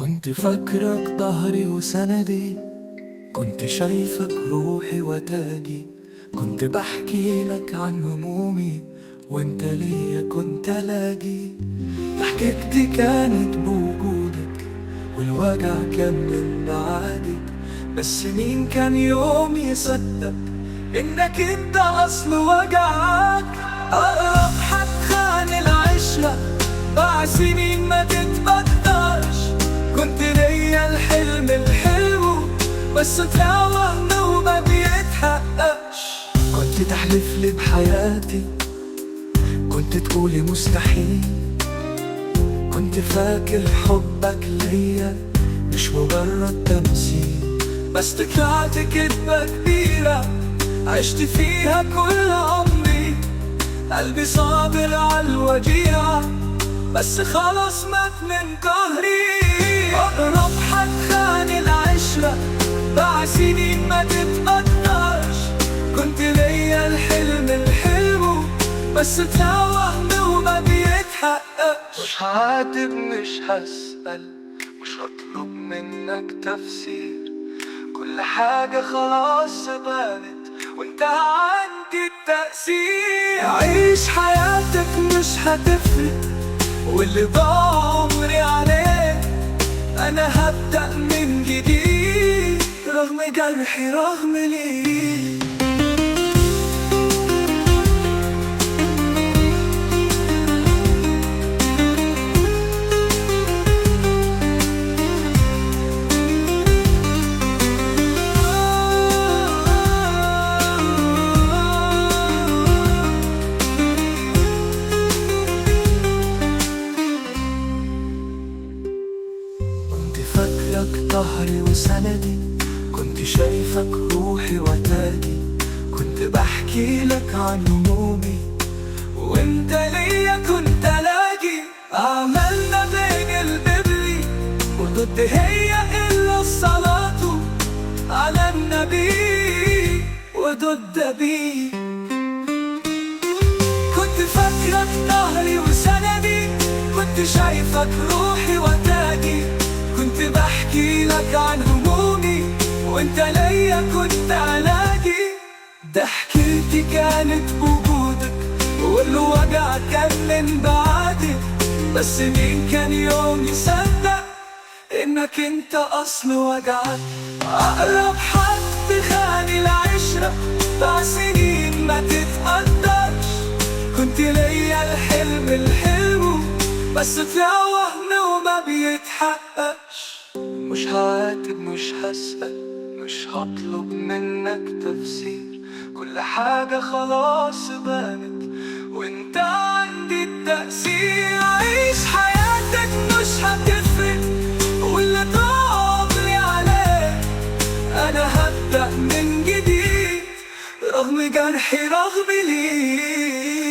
كنت فاكرك ظهري وسندي، كنت شايفك روحي وتاجي، كنت بحكي لك عن همومي وانت ليا كنت لاجي. ضحكتي كانت بوجودك والوجع كان من بعدك، بس مين كان يوم يصدق انك انت اصل وجعك. اقرب حد خان العشرة باع سنين ما تتقدرش، كنت ليا الحلم الحلو بس طلع وهم وما بيتحققش. كنت تحلف لي بحياتي، كنت تقولي مستحيل، كنت فاكر حبك ليا مش مجرد تمثيل، بس طلعت كدبة كبيرة عشت فيها كل عمري. قلبي صابر عالوجيعة بس خلاص مات من قهري. أقرب حد خان العشرة باع سنين ما تتقدرش، كنت ليا الحلم الحلو بس طلع وهم وما بيتحققش. مش هعاتب مش هسأل مش هطلب منك تفسير، كل حاجة خلاص بانت وانتهى عندي التأثير. عيش حياتك مش هتفرق واللي ضاع عمري عليه، أنا هبدأ من جديد رغم جرحي رغم ليه. فاكرك ظهري وسندي، كنت شايفك روحي وتاجي، كنت بحكي لك عن همومي وانت ليا كنت لاجي. عملنا بين الببلي وضد هي إلا الصلاة على النبي وضد أبي. كنت فاكرك ظهري وسندي، كنت شايفك روحي وتاجي، كنت بحكي لك عن همومي وانت ليا كنت علاجي. ضحكتي كانت بوجودك والوجع كان من بعدك، بس مين كان يوم يصدق انك انت اصل وجعك. اقرب حد خان العشرة باع سنين ما تتقدرش، كنت ليا الحلم الحلو بس طلع وهم وما بيتحققش. مش هعاتب مش هسأل مش هطلب منك تفسير، كل حاجة خلاص بانت وانت عندي التأثير. عيش حياتك مش هتفرق واللي ضاع عمري عليه، أنا هبدأ من جديد رغم جرحي رغم ليه.